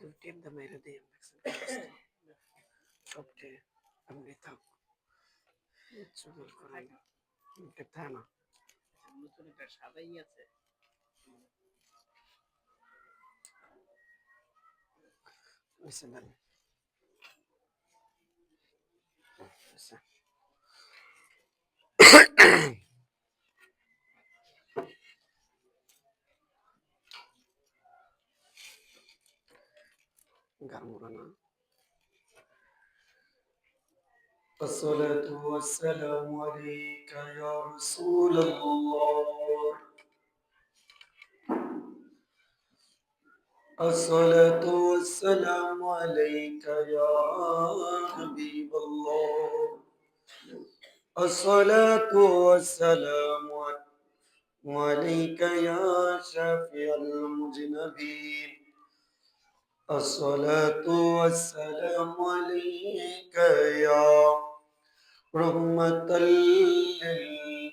You take the melody and সবচেয়ে আপনি থাক চুগল করেন থানা নতুন একটা সাদাই আছে বুঝছেন গারমুরানা الصلاة والسلام عليك يا رسول الله الصلاة والسلام عليك يا حبيب الله الصلاة والسلام عليك يا شافي المذنبين الصلاة والسلام عليك يا رحمة للعالمين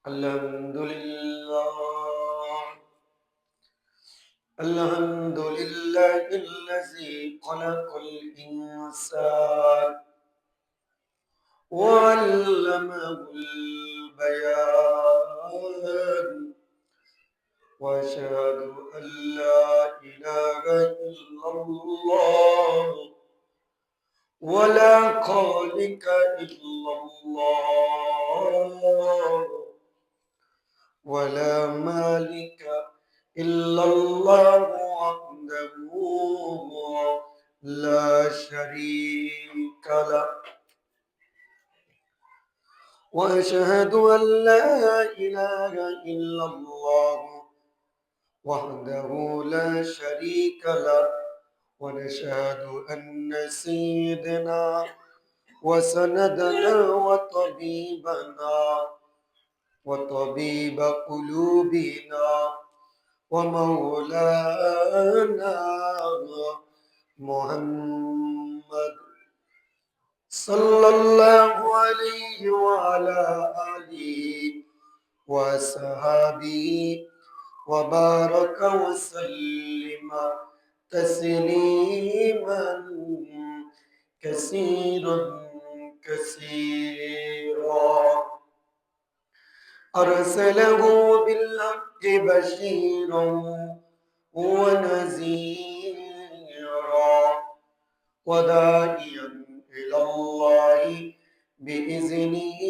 الحمد لله الحمد لله الذي خلق الإنسان وعلمه البيان وأشهد أن لا إله إلا الله ولا خالق إلا الله ولا مالك إلا الله وحده لا شريك له وأشهد أن لا إله إلا الله وحده لا شريك له ونشهد أن سيدنا وسندنا وطبيبنا وطبيب قلوبنا ومولانا محمد صلى الله عليه وعلى آله وصحبه وبارك وسلم تسليما كثيرا كثيرا أرسله بالحق بشيرا ونذيرا وداعيا إلى الله بإذنه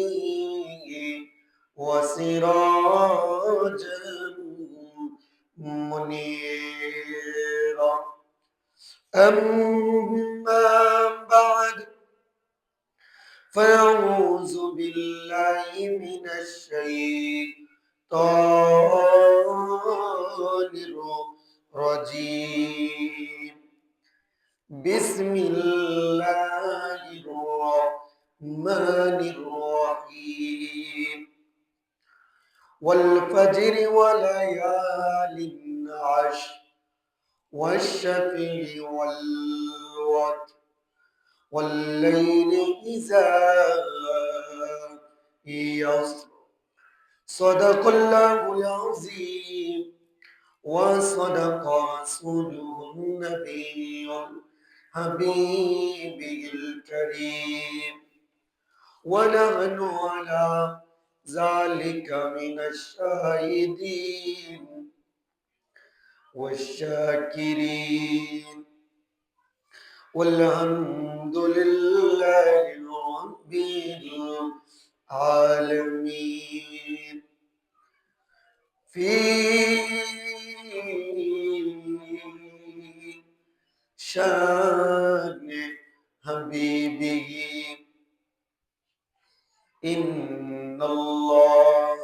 وسراجا منيرا أما بعد فأعوذ بالله من الشيطان الرجيم بسم الله الرحمن الرحيم والفجر وليال عشر والشفع والوتر والليل إذا يسر صدق الله العظيم وصدق رسوله النبي الحبيب الكريم ونحن على ذلك من الشاهدين والشاكرين والحمد لله رب العالمين في شان حبيبه إن الله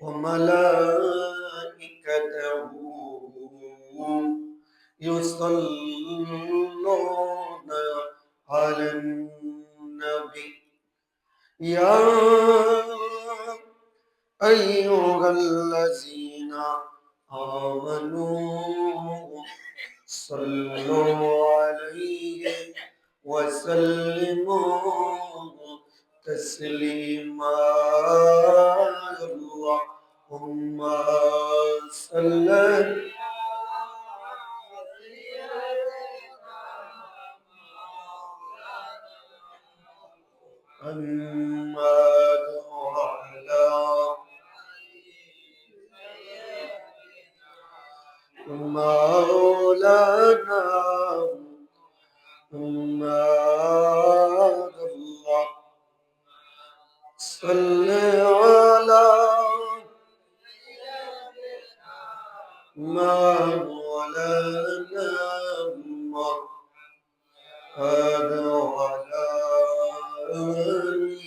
وملائكته يصلون على النبي يا أيها الذين آمنوا صلوا عليه وسلموا تسليما اللهم صل محمد وعلى مولانا محمد الله صل على مولانا محمد وعلى آله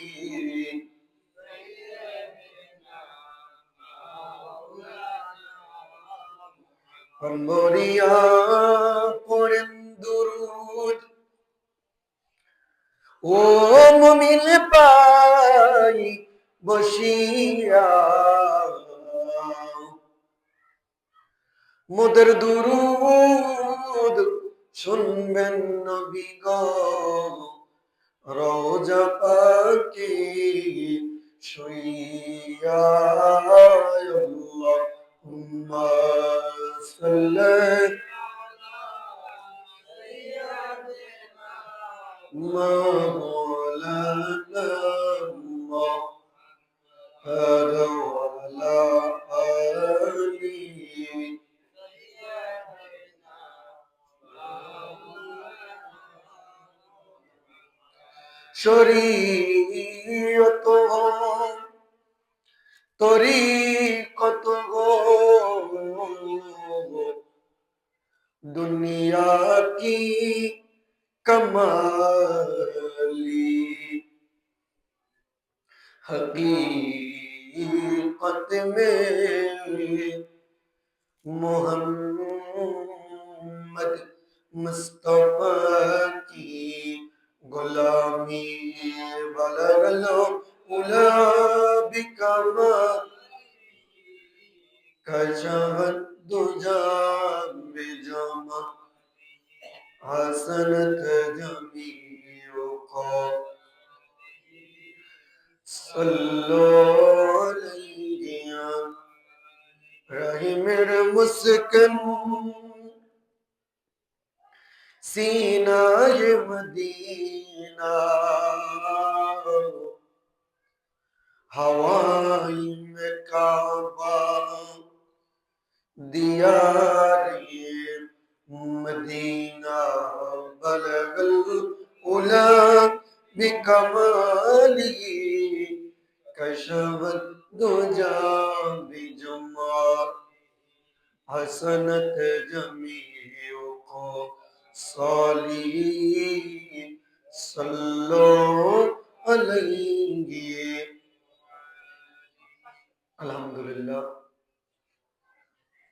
মরিয়া পড়েন দুরূদ ও মুমিন পাই বসিয়া মোদের দুরূদ শুনবেন নবী গো রওজা পাকে শুইয়া আল্লাহুম্মা সাল্লি مولانا محمد وعلى آله শরীয়ত তরিকত দুনিয়া কি कमाली हकीकत में मोहम्मद मुस्तफा की गुलामी बलगलो उला बिकमा कशहद दुजा बिजमा حسنت جميعكم صلوا عليه رحمر مسکن سینہ مدینہ ہوائی میں کعبہ دیار مدینہ بلغ العلا بکمالہ کشف الدجى بجمال حسنت جميعكم صالحين صلوا عليه আলহামদুলিল্লাহ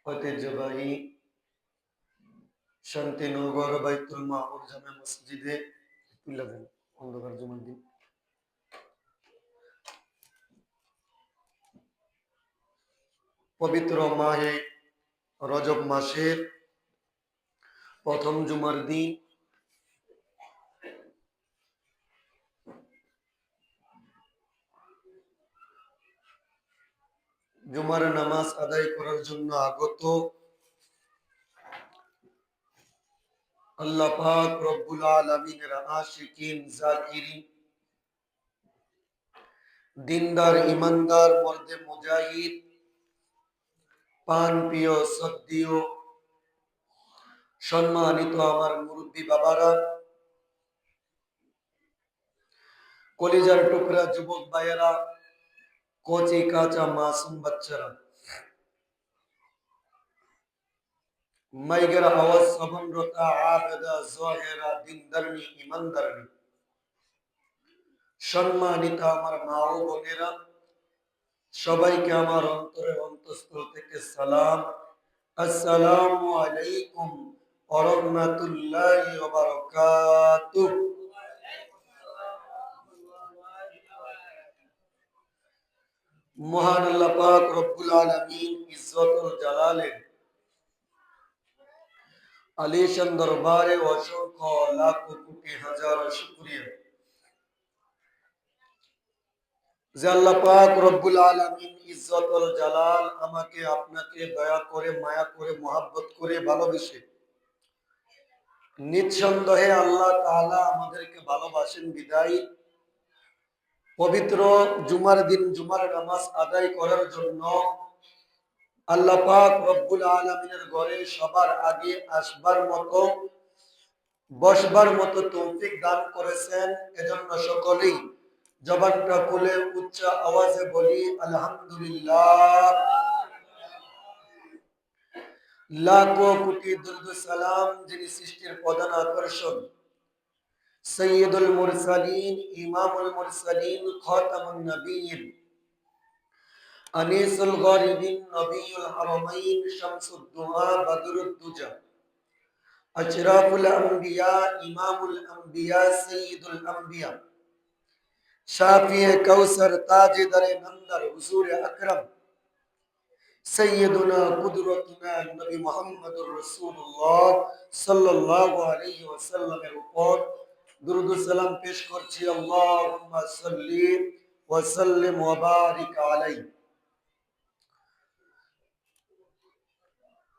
ঐতিহ্যবাহী শান্তিনগর বাইতুল মামুর জামে মসজিদে তুলে দেন অন্ধকার জুমার দিন পবিত্র মাহে রজব মাসের প্রথম জুমার দিন জুমার নামাজ আদায় করার জন্য আগত আল্লাহ পাক রব্বুল আলামিনের আশিকিন জাকিরিন দিনদার ইমানদার মর্দে মুজাহিদ পান প্রিয় সদ্দিও সম্মানিত আমার মুরব্বী বাবারা কলিজার টুকরা যুবক ভাইয়েরা কচি কাঁচা মাসুম বাচ্চারা মাইকের আওয়াজ শ্রবণরতা আবেদা জহেরা দিনদারনি ইমানদারনি সম্মানিত আমার মা ও বোনেরা সবাইকে আমার অন্তরের অন্তঃস্থল থেকে সালাম আসসালামু আলাইকুম ওয়া রাহমাতুল্লাহি ওয়া বারাকাতুহু। মহান আল্লাহ পাক রব্বুল আলামিন ইজ্জতুল জালালের আলিশান দরবারে অসংখ্য লাখ কোটি হাজার শুকরিয়া যে আল্লাহ পাক রব্বুল আলামিন ইজ্জতুল জালাল আমাকে আপনাকে দয়া করে মায়া করে মহব্বত করে ভালোবেসে, নিঃসন্দেহে আল্লাহ তাআলা আমাদেরকে ভালোবাসেন বিদায় পবিত্র জুমার দিন জুমার নামাজ আদায় করার জন্য আল্লাহ পাক রব্বুল আলামিনের ঘরে সবার আগে আসবার মতো বসবার মতো তৌফিক দান করেছেন। এজন্য সকলেই জবানটা খুলে উচ্চ আওয়াজে বলি আলহামদুলিল্লাহ। লাখো কোটি দরুদ সালাম যিনি সৃষ্টির প্রধান আকর্ষণ, সৈয়দুল মুরসালিন, ইমামুল মুরসালিন, খাতামুন নবিয়্যিন, আনিসুল গরিবিন, নবিয়ুল হারামাইন, শামসুদ দুহা, বদরুদ দুজা, আশরাফুল আম্বিয়া, ইমামুল আম্বিয়া, সৈয়দুল আম্বিয়া, শাফিয়ে কাউসার, তাজেদারে নন্দর, হুজুর আকরাম সৈয়দুনা কুদরতুনা নবী মুহাম্মদুর রাসূলুল্লাহ সাল্লাল্লাহু আলাইহি ওয়াসাল্লামের উপর দুরূদ ও সালাম পেশ করছি। আল্লাহুম্মা সাল্লি ওয়া সাল্লিম ওয়া বারিক আলাইহি।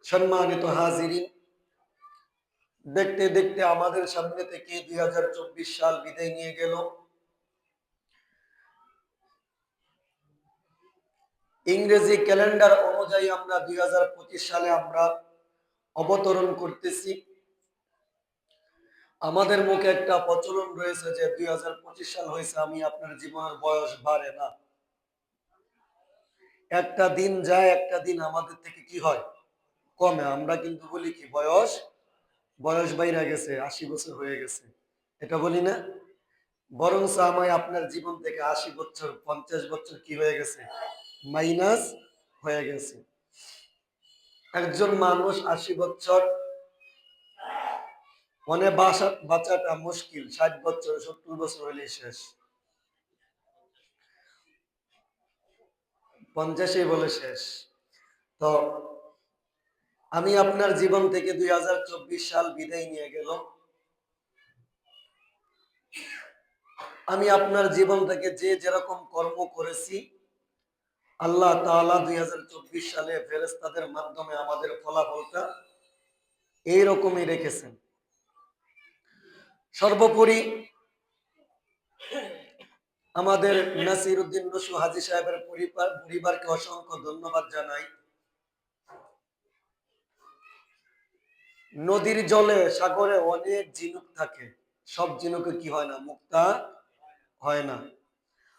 সম্মানিত হাজিরিন, দেখতে দেখতে আমাদের সামনে থেকে 2024 সাল বিদায় নিয়ে গেল। ইংরেজি ক্যালেন্ডার অনুযায়ী আমরা 2025 সালে আমরা অবতরণ করতেছি। আমাদের মুখে একটা প্রচলন রয়েছে যে 2025 সাল হয়েছে, আমি আপনার জীবনের বয়স বাড়ে না। একটা দিন যায়, একটা দিন আমাদের থেকে কি হয়, কমে। আমরা কিন্তু বলি কি বয়স বয়স বাইরে গেছে, 80 বছর হয়ে গেছে, এটা বলি না। বরং আমায় আপনার জীবন থেকে 80 বছর 50 বছর কি হয়ে গেছে, মাইনাস হয়ে গেছে। একজন মানুষ 80 বছর মানে বাঁচাটা মুশকিল, 60 বছর 70 বছর হলেই শেষ। 50 বলে শেষ। তো আমি আপনার জীবন থেকে 2024 সাল বিদায় নিয়ে গেল। আমি আপনার জীবন থেকে যে যেরকম কর্ম করেছি, আল্লাহ তাআলা 2024 সালে ফেরেশতাদের মাধ্যমে আমাদের ফলাফলটা এইরকমই রেখেছেন। সর্বোপরি আমাদের নাসির উদ্দিন নসু হাজী সাহেবের পরিবারকে অসংখ্য ধন্যবাদ জানাই। নদীর জলে সাগরে অনেক ঝিনুক থাকে, সব ঝিনুকে কি হয় না, মুক্তা হয় না।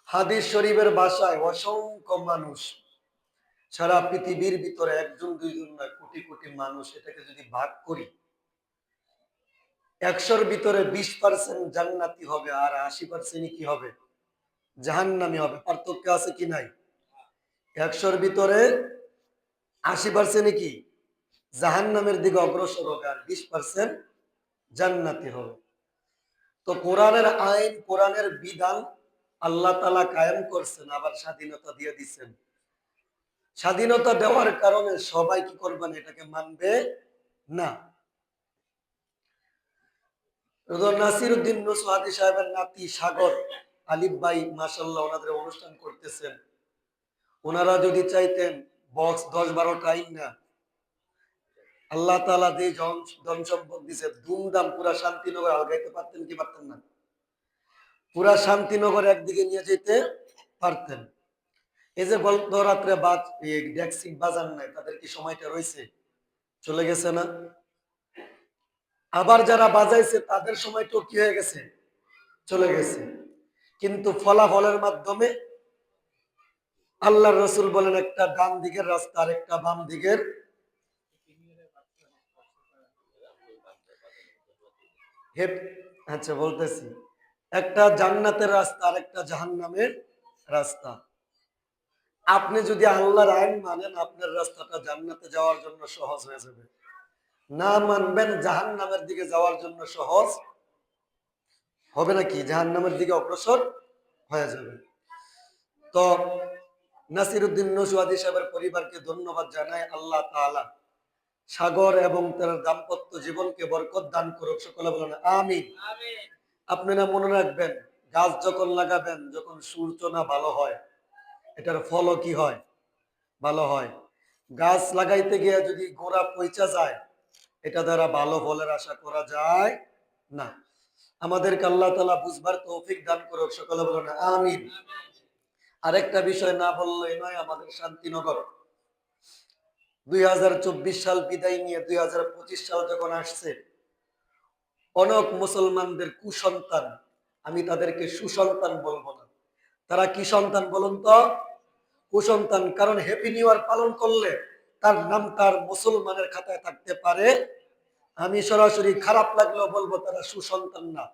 হাদিস শরীফের ভাষায় অসংখ্য মানুষ, সারা পৃথিবীর ভিতরে একজন দুইজন নয়, কোটি কোটি মানুষ। এটাকে যদি ভাগ করি, 100-র ভিতরে 20% জান্নাতি হবে আর 80% কি হবে, জাহান্নামী হবে। পার্থক্য আছে কি নাই? 100-র ভিতরে 80% কি জাহান্নামের দিকে অগ্রসর হবে আর 20% জান্নাতি হবে। তো কোরআনের আইন, কোরআনের বিধান আল্লাহ তাআলা কায়েম করছেন, আবার স্বাধীনতা দিয়ে দিচ্ছেন। স্বাধীনতা দেওয়ার কারণে সবাই কি করবেন, এটাকে মানবে না। নাসির উদ্দিন নসু হাজী সাহেবের নাতি সাগর আলিফ ভাই মাশাআল্লাহ ওনাদের অনুষ্ঠান করতেছেন। ওনারা যদি চাইতেন বক্স 10-12টা আইন না, আল্লাহ তাআলা যে ধন সম্পদ দিছে, ধুমধাম পুরা শান্তিনগর আলগাইতে পারতেন কি পারতেন না? পুরা শান্তিনগর একদিকে নিয়ে যেতে পারতেন। এই যে গল্প রাত্রে ডেক্সি বাজান নাই, তাদের কি সময়টা রয়েছে? চলে গেছে না? আবার যারা বাজাইছে তাদের সময়টাও কি হয়ে গেছে, চলে গেছে। কিন্তু ফলাফলের মাধ্যমে আল্লাহর রাসূল বলেন, একটা ডান দিকের রাস্তা আর একটা বাম দিকের, আচ্ছা বলতেছি, একটা জান্নাতের রাস্তা আর একটা জাহান্নামের রাস্তা। আপনি যদি আল্লাহর আইন মানেন, আপনার রাস্তাটা জান্নাতে যাওয়ার জন্য সহজ হয়ে যাবে। না মানবেন, জাহান্নামের দিকে যাওয়ার জন্য সহজ হবে নাকি, জাহান্নামের দিকে অগ্রসর হয়ে যাবে। তো নাসির উদ্দিন নসু হাজী সাহেবের পরিবারকে ধন্যবাদ জানাই। আল্লাহ তাআলা সাগর এবং তার দাম্পত্য জীবনকে বরকত দান করুক, সকলে বলেন আমিন। আপনারা মনে রাখবেন, গাছ যখন লাগাবেন, যখন সূর্যনা ভালো হয়, এটার ফলও কি হয়? ভালো হয়। গাছ লাগাইতে গিয়ে যদি গোড়া পচা যায়, এটা দ্বারা ভালো ফলের আশা করা যায় না। আমাদেরকে আল্লাহ তাআলা বুঝবার তৌফিক দান করুক, সকলে বলুন আমিন। আরেকটা বিষয় না বললে নয়, আমাদের শান্তিনগর 2024 সাল বিদায় নিয়ে 2025 সাল যখন আসছে, অনেক মুসলমানদের কুসন্তান, আমি তাদেরকে সুসন্তান বলবো না, তারা কি সন্তান বলুন তো? কুসন্তান। কারণ হ্যাপি নিউ ইয়ার পালন করলে তার নাম তার মুসলমানের খাতায় থাকতে পারে। আমি সরাসরি খারাপ লাগলেও বলবো তারা সুসন্তান না,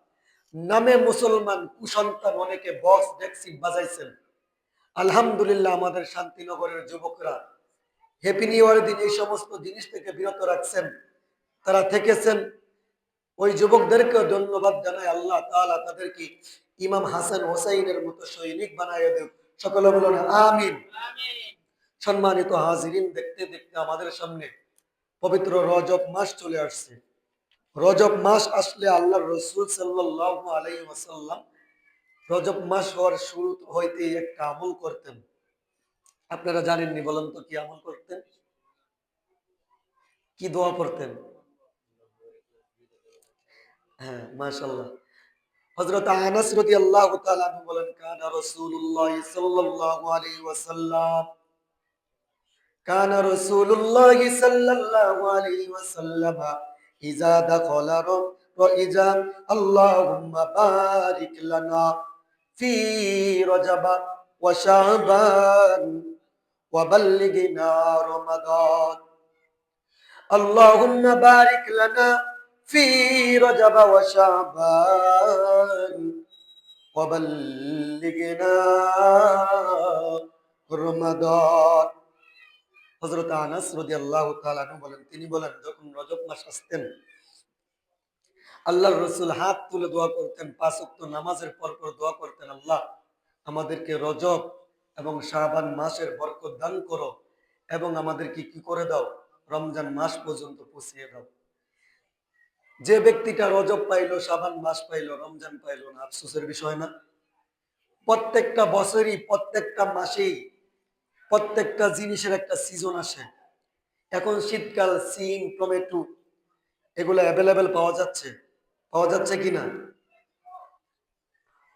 নামে মুসলমান, কুসন্তান। অনেকে বক্স ডেক্সি বাজাইছেন। আলহামদুলিল্লাহ, আমাদের শান্তিনগরের যুবকরা হ্যাপি নিউ ইয়ারের দিন এই সমস্ত জিনিস থেকে বিরত রাখছেন, তারা থেকেছেন। ওই যুবকদেরকে ধন্যবাদ জানাই। আল্লাহ তাআলা তাদেরকে ইমাম হাসান হোসাইনের মতো সৈনিক বানায় দেব, সকলে বলুন আমিন। সম্মানিত হাজিরিন, দেখতে দেখতে আমাদের সামনে পবিত্র রজব মাস চলে আসছে। রজব মাস আসলে আল্লাহর রাসূল সাল্লাল্লাহু আলাইহি ওয়াসাল্লাম রজব মাস হওয়ার শুরু হইতে একটা আমল করতেন। আপনারা জানেননি? বলেন তো কি আমল করতেন? কি দোয়া পড়তেন? হ্যাঁ, মাশাআল্লাহ। হযরত আনাস রাদিয়াল্লাহু তাআলা আনহু বলেন, কানা রাসূলুল্লাহ সাল্লাল্লাহু আলাইহি ওয়াসাল্লাম কানা রাসূলুল্লাহ সাল্লাল্লাহু আলাইহি ওয়াসাল্লাম ইযা দাখালা ইযা আল্লাহুম্মা বারিক লানা ফি রজব ওয়া শাবান ওয়া বাল্লিগনা রমাদান। আল্লাহুম্মা বারিক লানা ফি রজব ওয়া শাবান ওয়া বাল্লিগনা রমাদান। হযরত আনাস রাদিয়াল্লাহু তাআলা আনহু বলেন, তিনি বলেন, যখন রজব মাস আসতেন আল্লাহর রাসূল হাত তুলে দোয়া করতেন, 5 ওয়াক্ত নামাজের পর পর দোয়া করতেন, আল্লাহ আমাদেরকে রজব এবং শাবান মাসের বরকত দান করো এবং আমাদেরকে কি করে দাও? রমজান মাস পর্যন্ত পৌঁছিয়ে দাও। যে ব্যক্তিটা রজব পাইলো, শাবান মাস পাইলো, রমজান পাইলো না, আফসোসের বিষয় না? প্রত্যেকটা বছরই, প্রত্যেকটা মাসেই প্রত্যেকটা জিনিসের একটা সিজন আসে। এখন শীতকাল, সিম, টমেটো এগুলো অ্যাভেলেবেল পাওয়া যাচ্ছে কিনা?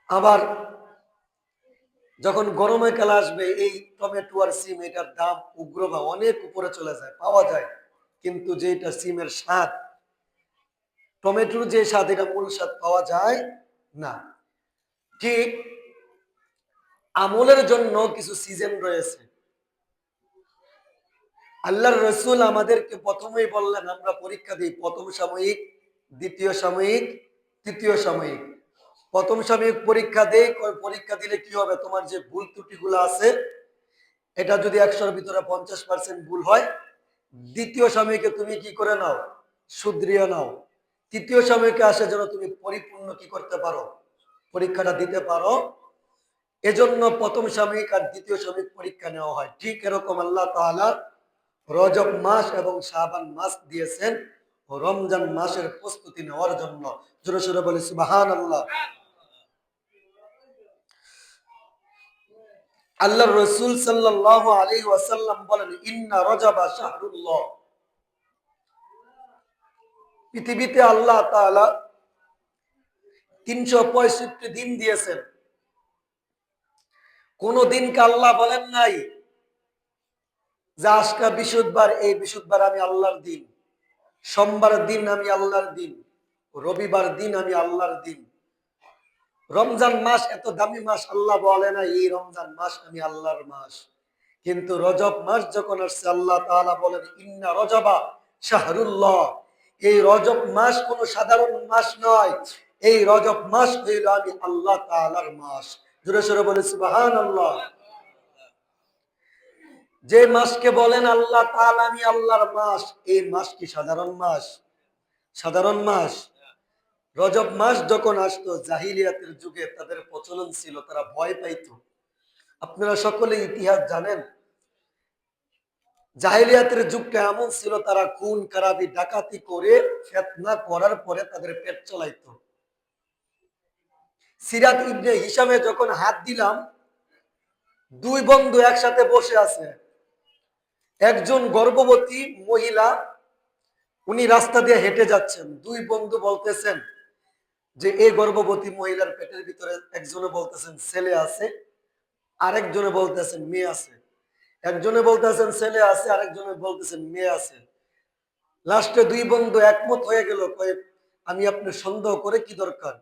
আবার যখন গরমের কাল আসবে, এই টমেটো আর সিম এটার দাম উগ্রভাবে অনেক উপরে চলে যায়, পাওয়া যায়, কিন্তু যেটা সিমের স্বাদ, টমেটোর যে স্বাদ, এটা মূল স্বাদ পাওয়া যায় না। ঠিক আমলের জন্য কিছু সিজন রয়েছে। আল্লাহর রাসূল আমাদেরকে প্রথমেই বললেন, আমরা পরীক্ষা দিই প্রথম সাময়িক, দ্বিতীয় সাময়িক, তৃতীয় সাময়িক। প্রথম সাময়িক পরীক্ষা দেই, পরীক্ষা দিলে কি হবে? তোমার যে ভুল ত্রুটিগুলো আছে, এটা যদি 100-র ভিতরে 50% ভুল হয়, দ্বিতীয় সাময়িকে তুমি কি করে নাও? শুধরিয়ে নাও। তৃতীয় সাময়িকে আসে যেন তুমি পরিপূর্ণ কি করতে পারো? পরীক্ষাটা দিতে পারো। এজন্য প্রথম সাময়িক আর দ্বিতীয় সাময়িক পরীক্ষা নেওয়া হয়। ঠিক এরকম আল্লাহ তাআলা রজব মাস এবং শাবান মাস দিয়েছেন রমজান মাসের প্রস্তুতি নেওয়ার জন্য। জোরে সোরে বলি সুবহানাল্লাহ। আল্লাহর রাসূল সাল্লাল্লাহু আলাইহি ওয়াসাল্লাম বলেন, ইন্না রজবা শাহরুল্লাহ। পৃথিবীতে আল্লাহ তাআলা 365 দিন দিয়েছেন। কোন দিনকে আল্লাহ বলেন নাই যে আজকে বৃহস্পতিবার, এই বৃহস্পতিবার আমি আল্লাহর দিন, সোমবার দিন আমি আল্লাহর দিন, রবিবার দিন আমি আল্লাহর দিন। রমজান মাস এত দামি মাস, আল্লাহ বলে না এই রমজান মাস আমি আল্লাহর মাস। কিন্তু রজব মাস যখন আসছে, আল্লাহ তাআলা বলেন, ইন্না রজবা শাহরুল্লাহ। এই রজব মাস কোন সাধারণ মাস নয়, এই রজব মাস হইল আমি আল্লাহ তাআলার মাস। জোরে সোরে বলে সুবহানাল্লাহ। যে মাসকে বলেন আল্লাহ তাআলা আমি আল্লাহর মাস, এই মাস কি সাধারণ মাস? সাধারণ মাস? রজব মাস যখন আসতো, জাহিলিয়াতের যুগে তাদের প্রচলন ছিল, তারা ভয় পাইতো। আপনারা সকলে ইতিহাস জানেন, জাহিলিয়াতের যুগটা এমন ছিল, তারা খুন খারাপি ডাকাতি করে ফিতনা করার পরে তাদের পেট চালাইতো। সিরাত ইবনে হিশামে যখন হাত দিলাম, দুই বন্ধু একসাথে বসে আছে। একজন গর্ভবতী মহিলা, উনি রাস্তা দিয়ে হেঁটে যাচ্ছেন। দুই বন্ধু বলতেছেন যে এই গর্ভবতী মহিলার পেটের ভিতরে, একজনে বলতেছেন ছেলে আছে, আরেকজনে বলতেছেন মেয়ে আছে। একজনে বলতেছেন ছেলে আছে, আরেকজনে বলতেছেন মেয়ে আছে। লাস্টে দুই বন্ধু একমত হয়ে গেল, কয়ে আমি আপনি সন্দেহ করে কি দরকার,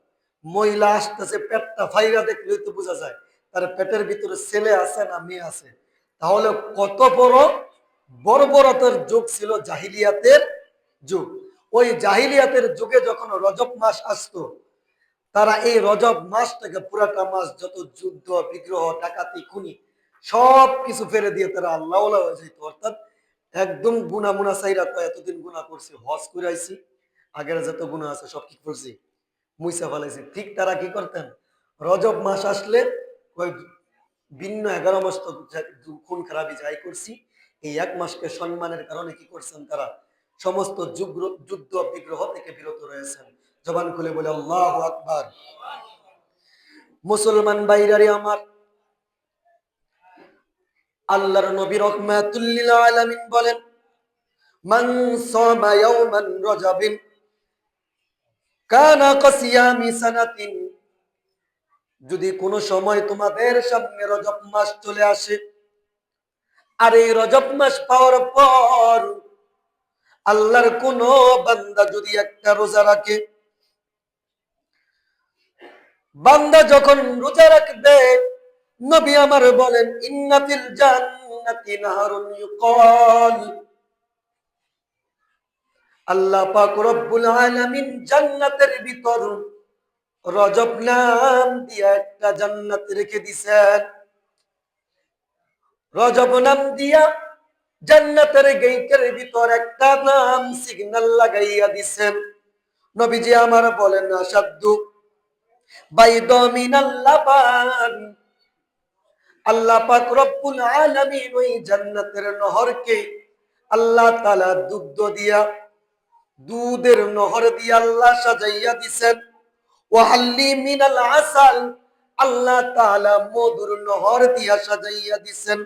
মহিলা আসতেছে, পেটটা ফাইরা দেখলেই তো বোঝা যায় তার পেটের ভিতরে ছেলে আছে না মেয়ে আছে। তাহলে কত বড় বর্বরতার যুগ ছিল জাহিলিয়াতের যুগ। ওই জাহিলিয়াতের যুগে যখন রজব মাস আসতো, তারা এই রজব মাসটাকে, পুরাটা মাস যত যুদ্ধ বিগ্রহ ডাকাতি খুনি সব কিছু ফেলে দিয়ে তারা আল্লাহ হয়ে যেত। অর্থাৎ একদম গুনা মুনা চাইরা, তো এতদিন গুনা করছি, হজ করে আইছি, আগের যত গুণা আছে সব কি করছি, মুইসা ফেলাইছি। ঠিক তারা কি করতেন, রজব মাস আসলে ওই ভিন্ন 11 মাস তো খুন খারাপি যাই করছি, এই এক মাসকে সম্মানের কারণে কি করছেন তারা, সমস্ত যুদ্ধ বিগ্রহ থেকে বিরত রয়েছেন। জবান খুলে বলে আল্লাহু আকবার। মুসলমান ভাইরারে আমার, আল্লাহর নবী রাহমাতুল লিল আলামিন বলেন, মান সামা ইয়াওমান রাজাবিন কানা কাসিয়ামি সানাতিন। যদি কোনো সময় তোমাদের সামনে রজব মাস চলে আসে, আর এই রজব মাস পাওয়ার পর আল্লাহর কোন বান্দা যদি একটা রোজা রাখে, বান্দা যখন রোজা রাখবে, নবী আমার বলেন, ইন্নাতিল জান্নাতি নাহারুন ইউকাল, আল্লাহ পাক রব্বুল আলামিন জান্নাতের ভিতর রজব নাম দিয়া একটা জান্নাত রেখে দিছেন। রজব নাম দিয়া জান্নাতের গেটের ভিতর একটা নাম সিগন্যাল লাগাইয়া দিছেন। নবীজি আমার বলেন, আসাদু বাইদা মিনাল লাবান, আল্লাহ পাক রব্বুল আলামিন ওই জান্নাতের নহরকে আল্লাহ তাআলা দুধের নহর দিয়ে আল্লাহ সাজাইয়া দিছেন। ওয়াহাল্লি মিনাল আসাল, আল্লাহ তাআলা মধুর নহর দিয়া সাজাইয়া দিছেন।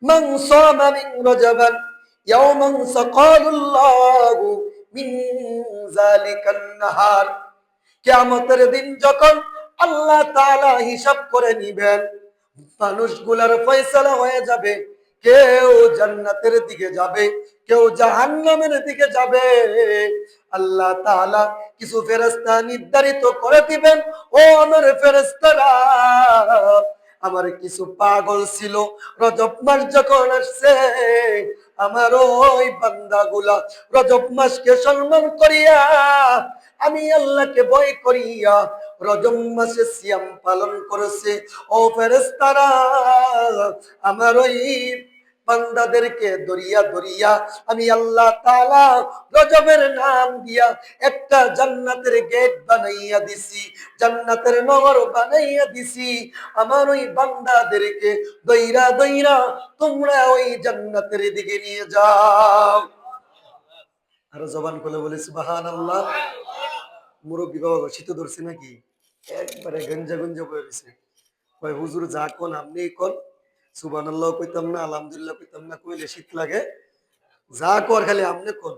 মান সামা মিন রজবান ইয়াওমান সাকালুল্লাহু মিন যালিকান নাহার, কিয়ামতের দিন যখন আল্লাহ তাআলা হিসাব করে নিবেন, মানুষগুলার ফয়সালা হয়ে যাবে, কেউ জান্নাতের দিকে যাবে, কেউ জাহান্নামের দিকে যাবে। আল্লাহ তাআলা কিছু ফেরেশতা নির্ধারিত করে দিবেন, ও আমার ফেরেশতারা, আমার কিছু পাগল ছিল, রজব মাস যখন আসছে, আমার ওই বান্দাগুলা রজব মাসকে সম্মান করিয়া, আমি আল্লাহকে ভয় করিয়া রজব মাসে সিয়াম পালন করেছে। ও ফেরেশতারা, আমার ওই বান্দাদেরকে দরিয়া দরিয়া আমি আল্লাহ তাআলা রজবের নাম দিয়া একটা জান্নাতের গেট বানাইয়া দিছি, জান্নাতের নহর বানাইয়া দিছি। আমার ওই বান্দাদেরকে দইরা দইরা তোমরা ওই জান্নাতের দিকে নিয়ে যাও। আর জবান খুলে বলি সুবহানাল্লাহ। মুরব্বী বাবা শীত ধরছে নাকি, একবারে গঞ্জা গঞ্জা বয়ে গেছে। কয় হুজুর যা কোন আপনি কোন, সুবহানাল্লাহ কইতাম না, আলহামদুলিল্লাহ কইতাম না, কইলে শীত লাগে, যা কর খালি আপনি কোন,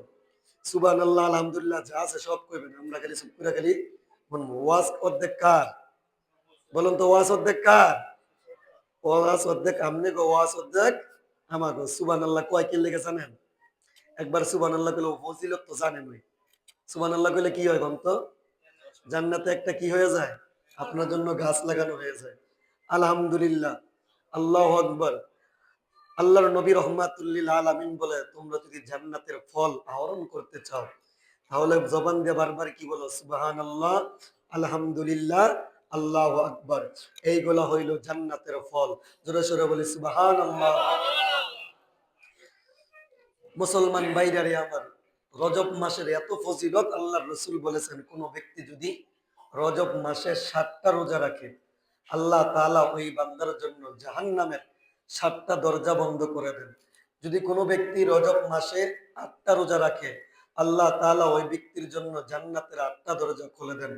সুবহানাল্লাহ আলহামদুলিল্লাহ যা আছে সব কইবেন, আমরা খালি চুপ করে খালি ওয়াজ অর্ধেক কার, বলুন তো ওয়াজ অর্ধেক কার, ওয়াজ অর্ধেক আমনে গো, ওয়াজ অর্ধেক আমাগো। সুবহানাল্লাহ কয় কি লেগে জানেন, একবার সুবহানাল্লাহ কইলে ফজিলত তো জানেন ওই, সুবহানাল্লাহ কইলে কি হয় বলতো, জান্নাতে একটা কি হয়ে যায়, আপনার জন্য গাছ লাগানো হয়ে যায়। আলহামদুলিল্লাহ, আল্লাহু আকবার। আল্লাহর নবী রাহমাতুল লিল আলামিন বলে, তোমরা যদি জান্নাতের ফল আহরণ করতে চাও, তাহলে জবান দিয়ে বারবার কি বলো, সুবহানাল্লাহ, আলহামদুলিল্লাহ, আল্লাহু আকবার। এইগুলা হইল জান্নাতের ফল। জোরে সোরে বলি সুবহানাল্লাহ। মুসলমান ভাইরারে আমার, রজব মাসের এত ফজিলত, আল্লাহর রাসূল বলেছেন, কোন ব্যক্তি যদি রজব মাসে 7টা রোজা রাখে, আল্লাহ তাআলা ওই বান্দার জন্য জাহান্নামের 7টা দরজা বন্ধ করে দেন। যদি কোনো ব্যক্তি রজব মাসে 8টা রোজা রাখে, আল্লাহ তাআলা ওই ব্যক্তির জন্য জান্নাতের 8টা দরজা খুলে দেন।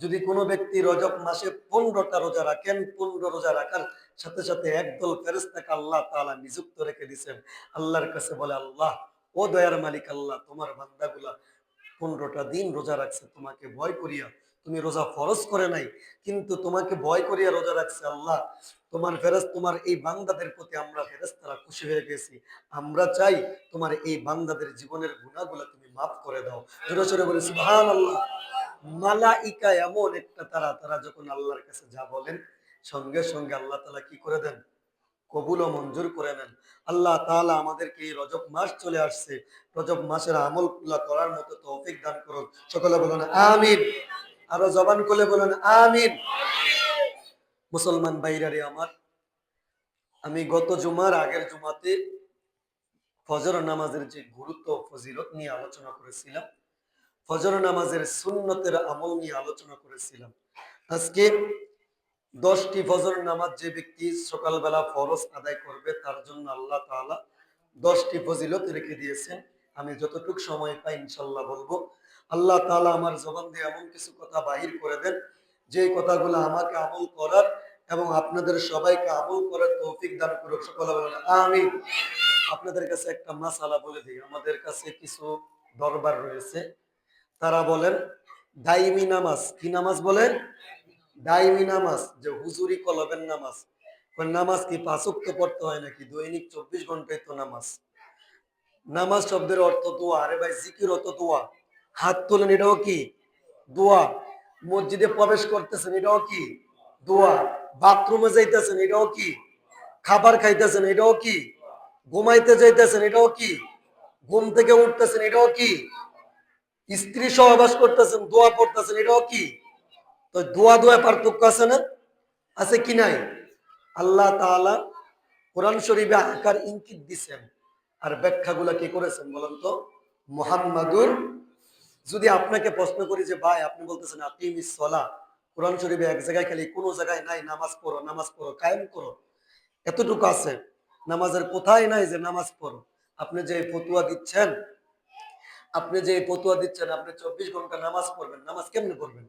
যদি কোনো ব্যক্তি রজব মাসে 15টা রোজা রাখেন, 15 রোজা রাখার সাথে সাথে একদল ফেরেশতাকে আল্লাহ তাআলা নিযুক্ত রেখে দিয়েছেন। আল্লাহর কাছে বলে, আল্লাহ ও দয়ার মালিক আল্লাহ, তোমার বান্দাগুলা 15টা দিন রোজা রাখছে তোমাকে ভয় করিয়া, তুমি রোজা ফরজ করে নাই কিন্তু তোমাকে ভয় করিয়া রোজা রাখছে। আল্লাহ তোমার এই বান্দাদের প্রতি আমরা ফেরেশতারা খুশি হয়ে গেছি। আমরা চাই তোমার এই বান্দাদের জীবনের গুনাহগুলো তুমি মাফ করে দাও। জোরে জোরে বলি সুবহানাল্লাহ। মালাইকা এমন একটা তারা যখন আল্লাহর কাছে যা বলেন, সঙ্গে সঙ্গে আল্লাহ তাআলা কি করে দেন? কবুল ও মঞ্জুর করে নেন। আল্লাহ তাআলা আমাদেরকে এই রজব মাস চলে আসছে, রজব মাসের আমলগুলো করার মতো তৌফিক দান করুন। সকলে বলুন আমিন। আরো জবান খুলে বলুন আমিন। মুসলমান ভাইরারে আমার, আমি গত জুমার আগের জুমাতে ফজর নামাজের যে গুরুত্ব ফজিলত নিয়ে আলোচনা করেছিলাম, ফজর নামাজের সুন্নতের আমল নিয়ে আলোচনা করেছিলাম। আজকে 10টি ফজর নামাজ যে ব্যক্তি সকালবেলা ফরজ আদায় করবে তার জন্য আল্লাহ তাআলা 10টি ফজিলত রেখে দিয়েছেন। আমি যতটুকু সময় পাই ইনশাল্লাহ বলবো। আল্লাহ তাআলা আমার জবান দিয়ে এমন কিছু কথা বাহির করে দেন যে কথাগুলো আমাকে আমল করার এবং আপনাদের সবাইকে আমল করার তৌফিক দান করুক। সকলে বলেন আমিন। আপনাদের কাছে একটা মাসালা বলে দিই। আমাদের কাছে কিছু দরবার রয়েছে, তারা বলেন দাইমি নামাজ। কি নামাজ বলেন? দাইমি নামাজ, যে হুজুরি কলবের নামাজ। নামাজ কি 5 ওয়াক্ত পড়তে হয় নাকি? দৈনিক 24 ঘন্টায় তো নামাজ। নামাজ শব্দের অর্থ দোয়া। আরে ভাই, জিকির অর্থ দোয়া। হাত তোলেন, এটাও কি দোয়া। মসজিদে প্রবেশ করতেছেন, এটাও কি দোয়া। বাথরুমে যাইতেছেন, এটাও কি। খাবার খাইতেছেন, এটাও কি। ঘুমাইতে যাইতেছেন, এটাও কি। ঘুম থেকে উঠতেছেন, এটাও কি। স্ত্রী সহবাস করতেছেন, দোয়া পড়তেছেন, এটাও কি। তো দোয়া দোয়া পার্থক্য আছে না? আছে কি নাই? আল্লাহ তাআলা কোরআন শরীফে আকার ইঙ্গিত দিচ্ছেন, আর ব্যাখ্যাগুলা কি করেছেন বলেন তো? মুহাম্মাদুর। যদি আপনাকে প্রশ্ন করি যে ভাই, আপনি বলতেছেন আকিমিস সালাহ, কোরআন শরীফে এক জায়গায় খালি, কোনো জায়গায় নাই নামাজ পড়ো নামাজ পড়ো কায়েম করো, এতটুকু আছে। নামাজের কোথায় নাই যে নামাজ পড়ো। আপনি যে ফতুয়া দিচ্ছেন, আপনি 24 ঘন্টা নামাজ পড়বেন, নামাজ কেমনে পড়বেন?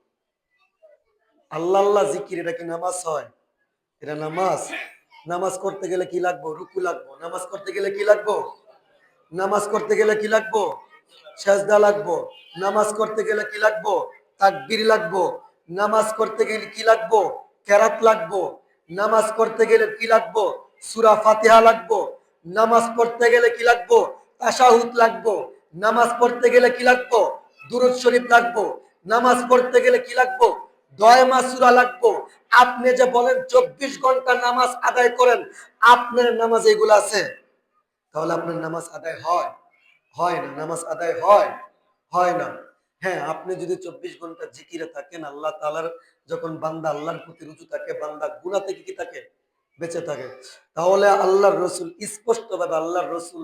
আল্লাহ আল্লাহ জিকির, এটা কি নামাজ হয়? এটা নামাজ? নামাজ করতে গেলে কি লাগবো? রুকু লাগবো। নামাজ করতে গেলে কি লাগবো? নামাজ করতে গেলে কি লাগবো? সেজদা লাগবো। নামাজ করতে গেলে কি লাগবো? তাকবীর লাগবো। নামাজ করতে গেলে কি লাগবো? কেরাত লাগবো। নামাজ করতে গেলে কি লাগবো? সূরা ফাতিহা লাগবো। নামাজ পড়তে গেলে কি লাগবো? তাশাহুদ লাগবো। নামাজ পড়তে গেলে কি লাগবো? দুরূদ শরীফ লাগবো। নামাজ পড়তে গেলে কি লাগবো? দয় মাসুরা লাগবো। আপনি যে বলেন 24 ঘন্টা নামাজ আদায় করেন, আপনার নামাজ এগুলো আছে? তাহলে আপনার নামাজ আদায় হয়? হয় না। নামাজ আদায় হয়? হয় না। হ্যাঁ, আপনি যদি 24 ঘন্টা জিকিরে থাকেন, আল্লাহ তাআলার যখন বান্দা আল্লাহর প্রতি রুজু থাকে, বান্দা গুনাহ থেকে কি থাকে? বেঁচে থাকে। তাহলে আল্লাহর রাসূল স্পষ্টভাবে, আল্লাহর রাসূল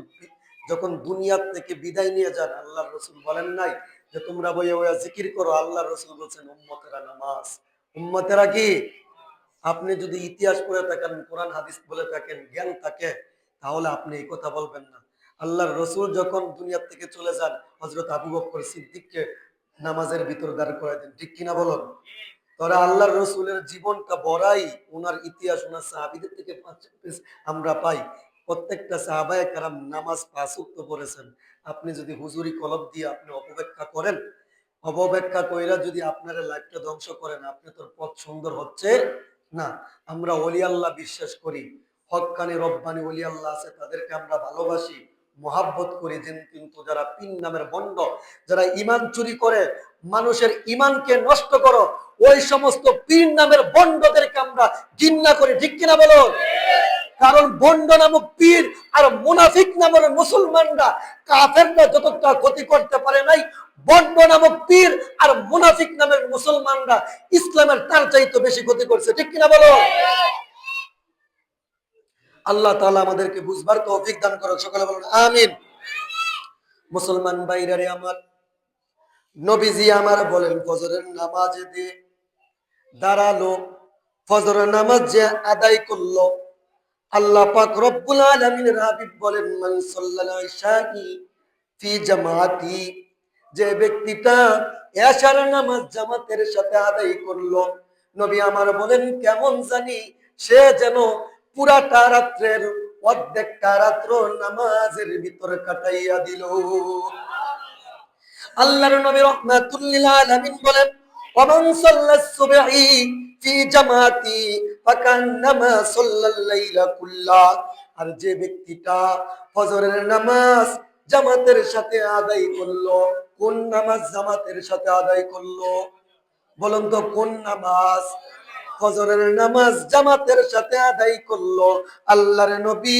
যখন দুনিয়া থেকে বিদায় নিয়ে যান, আল্লাহর রাসূল বলেন নাই যে তোমরা বইয়া বইয়া জিকির করো। আল্লাহর রাসূল বলেছেন উম্মতেরা নামাজ। উম্মতেরা কি? আপনি যদি ইতিহাস পড়ে থাকেন, কোরআন হাদিস বলে থাকেন, জ্ঞান থাকে, তাহলে আপনি এই কথা বলবেন না। আল্লাহর রসুল যখন দুনিয়া থেকে চলে যান, হযরত আবু বকর সিদ্দিককে নামাজের ভিতর দাঁড় করায় দেন। ঠিক কিনা বলুন? তাহলে আল্লাহর রসুলের জীবনটা বড়াই, ওনার ইতিহাস, ওনার সাহাবীদের থেকে আমরা পাই। প্রত্যেকটা সাহাবায়ে কেরাম নামাজ 5 ওয়াক্ত পড়েছেন। আপনি যদি হুজুরি কলব দিয়ে আপনি অপব্যাখ্যা করেন, অপব্যাখ্যা কইরা যদি আপনার লাইফটা ধ্বংস করেন, আপনি তোর পথ সুন্দর হচ্ছে না। আমরা ওলি আল্লাহ বিশ্বাস করি, হক্কানি রব্বানি ওলি আল্লাহ আছে, তাদেরকে আমরা ভালোবাসি, মহাব্বত করি। কিন্তু যারা পিন নামের বন্ড, যারা ইমান চুরি করে মানুষের ইমানকে নষ্ট করো, ওই সমস্ত পীর নামের বন্ডদেরকে আমরা ঘৃণা করি। ঠিক কিনা বলো? কারণ বন্ড নামক পীর আর মুনাফিক নামের মুসলমানরা, কাফেররা যতটা ক্ষতি করতে পারে নাই, বন্ড নামক পীর আর মুনাফিক নামের মুসলমানরা ইসলামের তার চাইতে বেশি ক্ষতি করছে। ঠিক কিনা বলো? আল্লাহ তাআলা আমাদেরকে বুঝবার তৌফিক দান করুন। সকলে বলুন আমিন। মুসলমান ভাইরারে আমার, নবীজি আমার বলেন ফজরের নামাজে দিয়ে দাঁড়ালো, ফজরের নামাজ যে আদায় করলো, আল্লাহ পাক রব্বুল আলামিনের হাবিব বলেন মান সাল্লাল ইশা'i ফি জামাতি যে ব্যক্তিটা এশার নামাজ জামাতের সাথে আদায় করলো, নবী আমার বলেন কেমন জানি সে যেন পুরাটা রাত্রের অর্ধেকটা রাত্র নামাজের ভিতর কাটাইয়া দিল। আল্লাহর নবী রাহমাতুল লিল আলামিন বলেন, ওমান সাল্লাস সুবহি ফি জামাতি ফাকান্নামা সাল্লাল লাইলা কুল্লা। আর যে ব্যক্তিটা ফজরের নামাজ জামাতের সাথে আদায় করলো, কোন নামাজ জামাতের সাথে আদায় করলো? বলুন তো কোন নামাজ? ফজরের নামাজ জামাতের সাথে আদায় করলো। আল্লাহর নবী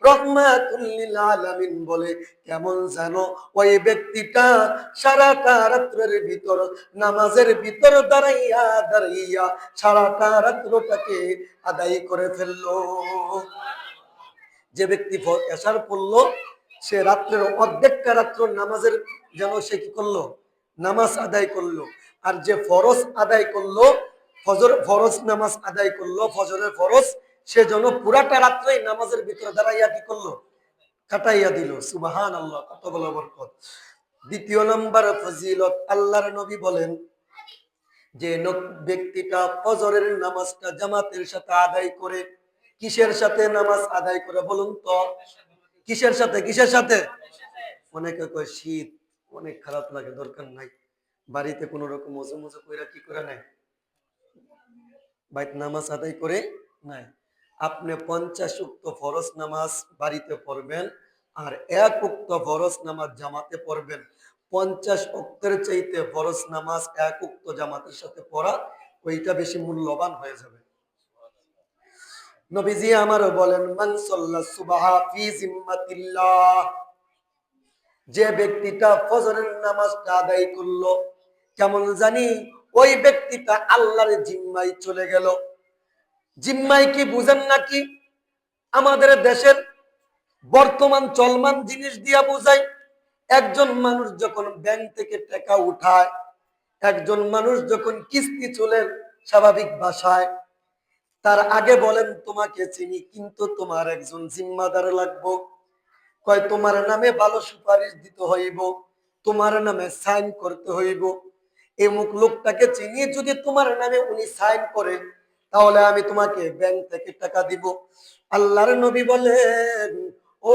রাহমাতুল লিল আলামিন বলে কেমন জানো ওই ব্যক্তিটা সারাটা রাত্রের ভিতর নামাজের ভিতর দাঁড়াইয়া দাঁড়াইয়া সারাটা রাত্রটাকে আদায় করে ফেললো। যে ব্যক্তি এশার পড়লো সে রাত্রের অর্ধেকটা রাত্র নামাজের যেন সে কি করলো? নামাজ আদায় করলো। আর যে ফরজ আদায় করলো, ফরজ নামাজ আদায় করলো, ফজরের ফরজ, সে যেন পুরাটা রাত্রেই নামাজের ভিতরে দাঁড়াইয়া কি করলো? কাটাইয়া দিল। সুবহানাল্লাহ, কত বড় বরকত। দ্বিতীয় নম্বর ফজিলত, আল্লাহর নবী বলেন যে ব্যক্তিটা ফজরের নামাজটা জামাতের সাথে আদায় করে, কিসের সাথে নামাজ আদায় করে বলুন তো? কিসের সাথে? কিসের সাথে? অনেকে কয় শীত অনেক খারাপ লাগে, দরকার নাই, বাড়িতে কোন রকম মজু মজু কইরা কি করে নাই, বাইত নামাজ আদায় করে নাই। আপনি 50 ওয়াক্ত ফরজ নামাজ বাড়িতে পড়বেন আর 1 ওয়াক্ত ফরজ নামাজ জামাতে পড়বেন। 50 ওয়াক্তের চাইতে ফরজ নামাজ 1 ওয়াক্ত জামাতের সাথে পড়া ওইটা বেশি মূল্যবান হয়ে যাবে। নবীজি আমার বলেন, মান সাল্লা সুবহা ফি জিম্মাতিল্লাহ, যে ব্যক্তিটা ফজরের নামাজটা আদায় করলো, কেমন জানি ওই ব্যক্তিটা আল্লাহর জিম্মায় চলে গেল। জিম্মায় কি বুঝেন নাকি? আমাদের দেশের বর্তমান চলমান জিনিস দিয়া বোঝায়। একজন মানুষ যখন ব্যাংক থেকে টাকা উঠায়, একজন মানুষ যখন কিস্তি চলে স্বাভাবিক ভাষায়, তার আগে বলেন তোমাকে চিনি কিন্তু তোমার একজন জিম্মাদার লাগবো। কয় তোমার নামে ভালো সুপারিশ দিতে হইব, তোমার নামে সাইন করতে হইব। এমুক লোকটাকে চিনি, যদি তোমার নামে উনি সাইন করেন তাহলে আমি তোমাকে ব্যাংক থেকে টাকা দিব। আল্লাহর নবী বলেন, ও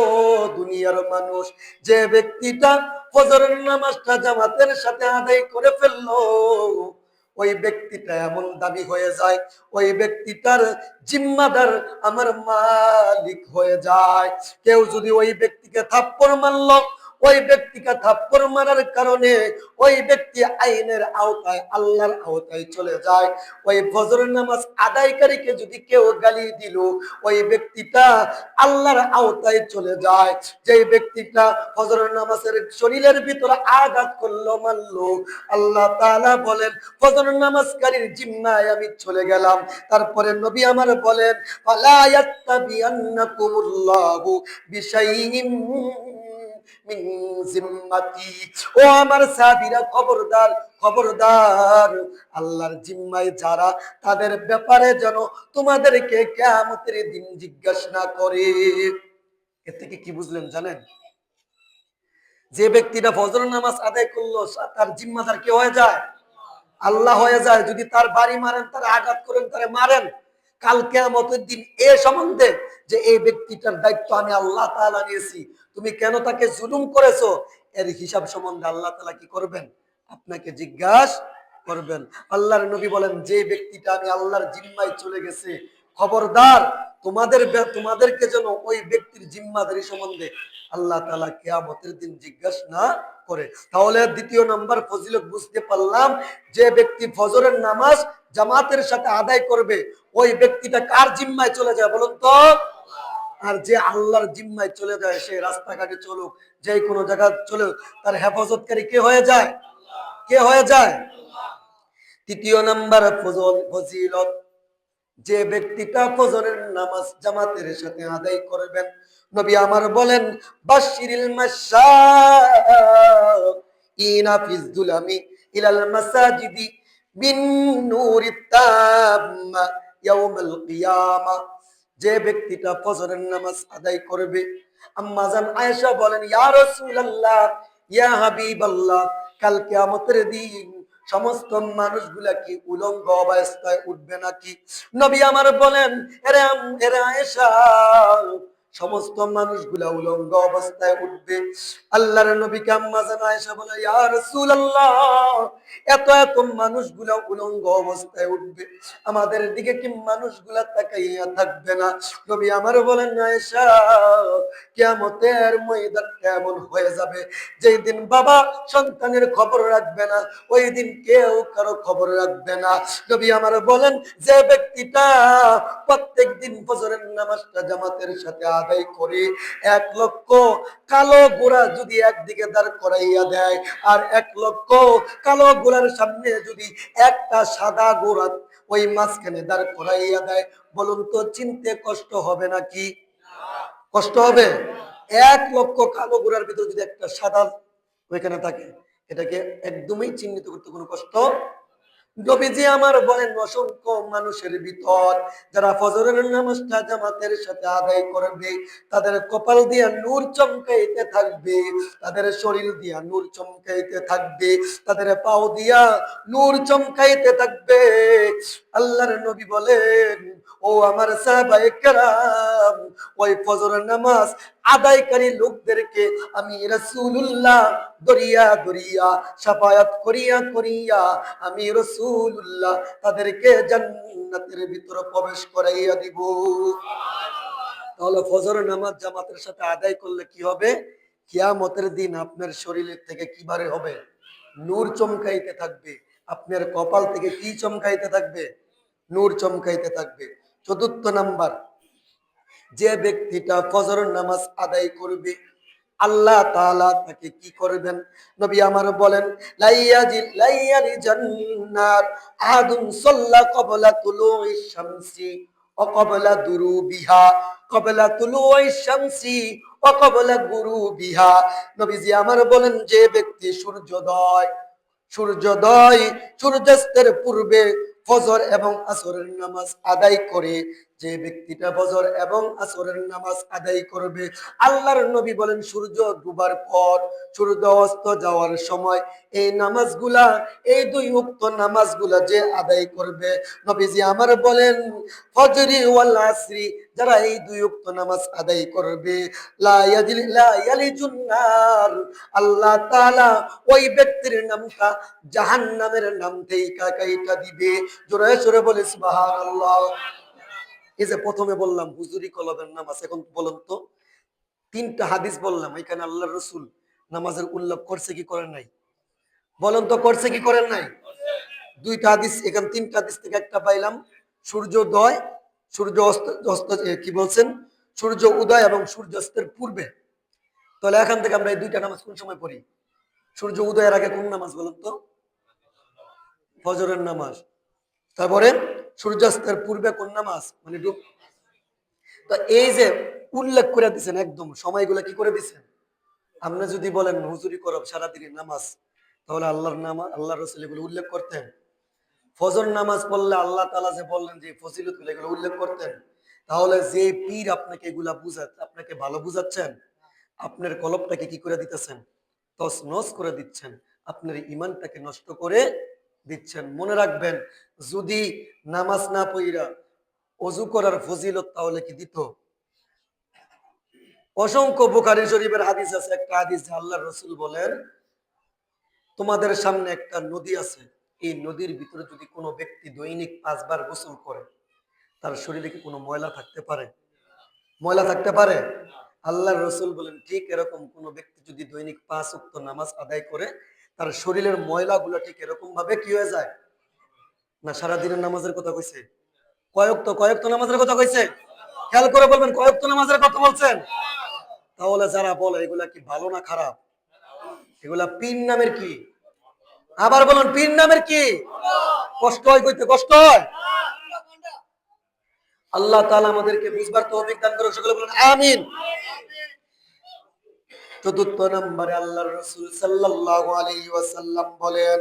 দুনিয়ার মানুষ, যে ব্যক্তিটা ফজরের নামাজটা জামাতের সাথে আদায় করে ফেললো, ওই ব্যক্তিটা এমন দাবি হয়ে যায়, ওই ব্যক্তিটার জিম্মাদার আমার মালিক হয়ে যায়। কেউ যদি ওই ব্যক্তিকে থাপ্পড় মারলো, ওই ব্যক্তিকে থাপ্পড় মারার কারণে ওই ব্যক্তি আইনের আওতায়, আল্লাহর আওতায় চলে যায়। ওই ফজরের নামাজ আদায়কারীকে যদি কেউ গালি দিল, ওই ব্যক্তিটা আল্লাহর আওতায় চলে যায়। যে ব্যক্তিটা ফজরের নামাজের শরীরের ভিতরে আঘাত করলো, মারলো, আল্লাহ তাআলা বলেন ফজরের নামাজকারীর জিম্মায় আমি চলে গেলাম। তারপরে নবী আমার বলেন, ফালা ইয়াত্তাবিআন্নাকুমুল্লাহু বিশাইইন মিন জিম্মাতি, ও আমার সাহাবীরা খবরদার, খবরদার, আল্লাহর জিম্মায় যারা, তাদের ব্যাপারে যেন তোমাদেরকে কিয়ামতের দিন জিজ্ঞাসা না করে। এর থেকে কি বুঝলেন জানেন? যে ব্যক্তিটা ফজর নামাজ আদায় করলো তার জিম্মাদার কে হয়ে যায়? আল্লাহ হয়ে যায়। যদি তার বাড়ি মারেন, তার আঘাত করেন, তারে মারেন, কাল কিয়ামতের দিন এ সম্বন্ধে যে এই ব্যক্তিটার দায়িত্ব আমি আল্লাহ তাআলা নিয়েছি, তুমি কেন তাকে জুলুম করেছো, এর হিসাব সম্বন্ধে আল্লাহ তাআলা কি করবেন? আপনাকে জিজ্ঞাসা করবেন। আল্লাহর নবী বলেন, যে ব্যক্তিটা আমি আল্লাহর জিম্মায় চলে গেছে, খবরদার তোমাদেরকে যেন ওই ব্যক্তির জিম্মাদারি সম্বন্ধে আল্লাহ তাআলা কিয়ামতের দিন জিজ্ঞাসা না করে। তাহলে দ্বিতীয় নম্বর ফজিলত বুঝতে পারলাম, যে ব্যক্তি ফজরের নামাজ জামাতের সাথে আদায় করবে, ওই ব্যক্তিটা কার জিম্মায় চলে যায় বলুন তো? আর যে আল্লাহর জিম্মায় চলে যায়, সে রাস্তাঘাটে চলুক, যে কোনো জায়গায় চলুক, তার হেফাজতকারী কে হয়ে যায়? কে হয়ে যায়? তৃতীয় নাম্বার ফজিলত, যে ব্যক্তিটা ফজরের নামাজ জামাতের সাথে আদায় করবেন, নবী আমার বলেন, বাশিরিল মাশাইনা ফিজ যুলামি ইলাল মাসাজিদি বিন নূরিত তাম্মা ইয়াউমাল কিয়ামা। যে ব্যক্তিটা ফজরের নামাজ আদায় করবে, আম্মা জান আয়েশা বলেন, ইয়া রাসূলুল্লাহ, ইয়া হাবিবাল্লাহ, কাল কিয়ামতের দিন সমস্ত মানুষগুলা কি উলঙ্গ অবস্থায় উঠবে নাকি? নবী আমার বলেন, এরে আয়েশা, সমস্ত মানুষগুলা উলঙ্গ অবস্থায় উঠবে। আল্লাহর নবীকে আম্মা জান আয়েশা বলে, ইয়া রাসূলুল্লাহ, এত এত মানুষগুলা উলঙ্গ অবস্থায় উঠবে, আমাদের দিকে কি মানুষগুলা তাকাইয়া থাকবে না? নবী আমার বলেন, আয়েশা, কিয়ামতের ময়দান কেমন হয়ে যাবে, যেই দিন বাবা সন্তানের খবর রাখবে না, ওই দিন কেউ কারো খবর রাখবে না। নবী আমার বলেন, যে ব্যক্তিটা প্রত্যেক দিন ফজরের নামাজটা জামাতের সাথে আদায় করে 1,00,000 কালো ঘোড়া যদি একদিকে দাঁড় করাইয়া দেয়, আর 1,00,000 কালো ঘোড়ার সামনে যদি একটা সাদা ঘোড়া ওই মাঝখানে দাঁড় করাইয়া দেয়, বলুন তো চিনতে কষ্ট হবে নাকি? কষ্ট হবে? 1,00,000 কালো ঘোড়ার ভিতরে যদি একটা সাদা ওইখানে থাকে, এটাকে একদমই চিহ্নিত করতে কোনো কষ্ট। নবীজি আমার বলেন, অসংখ্য মানুষের ভিতর যারা ফজরের নামাজটা জামাতের সাথে আদায় করবে, তাদের কপাল দিয়া নূর চমকাইতে থাকবে, তাদের শরীর দিয়া নূর চমকাইতে থাকবে, তাদের পাও দিয়া নূর চমকাইতে থাকবে। আল্লাহর নবী বলেন, ও আমার সাহাবায়ে কেরাম, ওই ফজরের নামাজ আদায়কারী লোকদেরকে আমি রাসূলুল্লাহ দরিয়া দরিয়া শাফায়াত করিয়া করিয়া আমি রাসূলুল্লাহ তাদেরকে জান্নাতের ভিতরে প্রবেশ করাইয়া দিব। তাহলে ফজরের নামাজ জামাতের সাথে আদায় করলে কি হবে? কিয়ামতের দিন আপনার শরীরের থেকে কি বারে হবে? নূর চমকাইতে থাকবে। আপনার কপাল থেকে কি চমকাইতে থাকবে? নূর চমকাইতে থাকবে। চতুর্থ নাম্বার, যে ব্যক্তিটা ফজরের নামাজ আদায় করবে, আল্লাহ তাআলা তাকে কি করবেন? নবী আমার বলেন, লাইয়ালি জান্নাত আহাদুন সাল্লা ক্বাবলা তুলুইশ শামসি ওয়া ক্বাবলা দুরুবিহা, ক্বাবলা তুলুইশ শামসি ওয়া ক্বাবলা গুরুবিহা। নবীজি আমার বলেন, যে ব্যক্তি সূর্যোদয় সূর্যাস্তের পূর্বে ফজর এবং আসরের নামাজ আদায় করে, যে ব্যক্তিটা ফজর এবং আসরের নামাজ আদায় করবে, আল্লাহর নবী বলেন সূর্য ডুবার পর, সূর্য অস্ত যাওয়ার সময় এই নামাজগুলা, এই দুই উক্ত নামাজগুলা যে আদায় করবে, নবীজি আমার বলেন ফজরি ওয়াল আসরি, যারা এই দুই উক্ত নামাজ আদায় করবে, লা ইয়ালিজুন নার, আল্লাহ তাআলা ওই ব্যক্তির নামটা জাহান্নামের নাম থেকে কাইটা দিবে। জোরে সোরে বলে সুবহানাল্লাহ। এই যে প্রথমে বললাম হুজুরি কলবের নামাজ, এখন বলুন তো, 3টা হাদিস বললাম, এখানে আল্লাহর রাসূল নামাজের উল্লেখ করছে কি করেন নাই? বলেন তো, করছে কি করেন নাই? 2টা হাদিস, এখানে 3টা হাদিস থেকে একটা পাইলাম, সূর্যোদয়, সূর্য অস্ত অস্ত কি বলছেন, সূর্য উদয় এবং সূর্যাস্তের পূর্বে। তাহলে এখান থেকে আমরা এই 2টা নামাজ কোন সময় পড়ি? সূর্য উদয়ের আগে কোন নামাজ বলেন তো? ফজরের নামাজ। তারপরে সূর্যাস্তের পূর্বে কোন নামাজ, মানে তো এই যে উল্লেখ করে দিচ্ছেন, একদম সময়গুলো কি করে দিচ্ছেন। আপনি যদি বলেন হুজুরি করব সারাদিনের নামাজ, তাহলে আল্লাহর নামাজ, আল্লাহ রাসূল এগুলো উল্লেখ করতেন। ফজর নামাজ পড়লে আল্লাহ তাআলা যে বললেন যে ফজিলত গুলো, এগুলো উল্লেখ করতেন। তাহলে যে পীর আপনাকে এগুলা বুঝাচ্ছে, আপনাকে ভালো বুঝাচ্ছেন, আপনার কলবটাকে কি করে দিতেছেন? তছনছ করে দিচ্ছেন, আপনার ঈমানটাকে নষ্ট করে দিচ্ছেন। মনে রাখবেন, যদি নামাজ না পড়া ওযু করার ফজিলত তাহলে কি দিত? অসংখ্য বুখারী শরীফের হাদিস আছে, একটা হাদিস যে আল্লাহর রাসূল বলেন, তোমাদের সামনে একটা নদী আছে, এই নদীর ভিতরে যদি কোনো ব্যক্তি দৈনিক 5 বার গোসল করে, তার শরীরে কি কোনো ময়লা থাকতে পারে? ময়লা থাকতে পারে? আল্লাহর রাসূল বলেন, ঠিক এরকম কোন ব্যক্তি যদি দৈনিক 5 ওয়াক্ত নামাজ আদায় করে, তার শরীরের ময়লাগুলো ঠিক এরকম ভাবে কি হয়ে যায় না। সারাদিনের নামাজের কথা কইছে? কয়েকটা নামাজের কথা কইছে? খেয়াল করে বলবেন, কয়েকটা নামাজের কথা বলছেন? তাহলে যারা বলে এগুলা কি ভালো না খারাপ? এগুলা পীর নামের কি? আবার বলুন, পীর নামের কি? কষ্ট হয় কইতে, কষ্ট হয়। আল্লাহ তাআলা আমাদেরকে বুঝবার তৌফিক দান করুন, সকলে বলুন আমিন। চতুর্থ নম্বরে আল্লাহর রাসূল সাল্লাল্লাহু আলাইহি ওয়াসাল্লাম বলেন,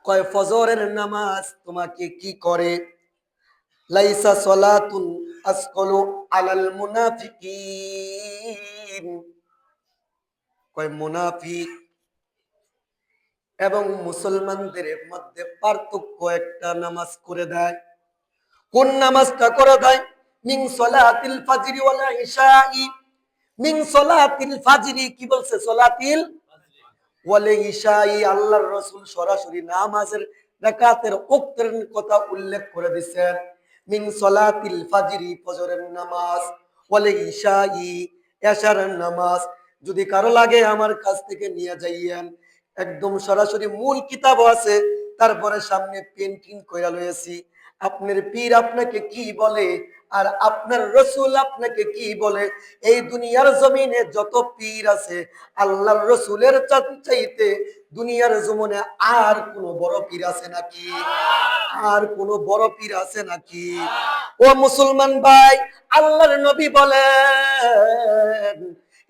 কয় ফজরের নামাজ তোমাকে কি করে? লাইসা সালাতুন আসকালু আলাল মুনাফিকিন, কয় মুনাফিক এবং মুসলমানদের মধ্যে পার্থক্য একটা নামাজ করে দেয়। কোন নামাজটা করে দেয়? মিন সলাতিল ফাজরি ওয়াল ইশাই। মিন সলাতিল ফাজরি কি বলছে? সলাতিল ওয়াল ইশাই। আল্লাহর রাসূল সরাসরি নামাজের রাকাতের ওয়াক্তের কথা উল্লেখ করে দিয়েছেন। মিন সলাতিল ফাজরি ফজরের নামাজ, ওয়াল ইশাই এশারের নামাজ। যদি কারো লাগে আমার কাছ থেকে নিয়ে যাইয়েন, একদম সরাসরি মূল কিতাব আছে, তারপরে সামনে পেন্টিং কইরা লয়েছি। আপনার পীর আপনাকে কি বলে আর আপনার রসুল আপনাকে কি বলে? এই দুনিয়ার জমিনে যত পীর আছে, আল্লাহর রসুলের চাইতে দুনিয়ার জমিনে আর কোন বড় পীর আছে নাকি? আর কোন বড় পীর আছে নাকি? ও মুসলমান ভাই, আল্লাহর নবী বলেন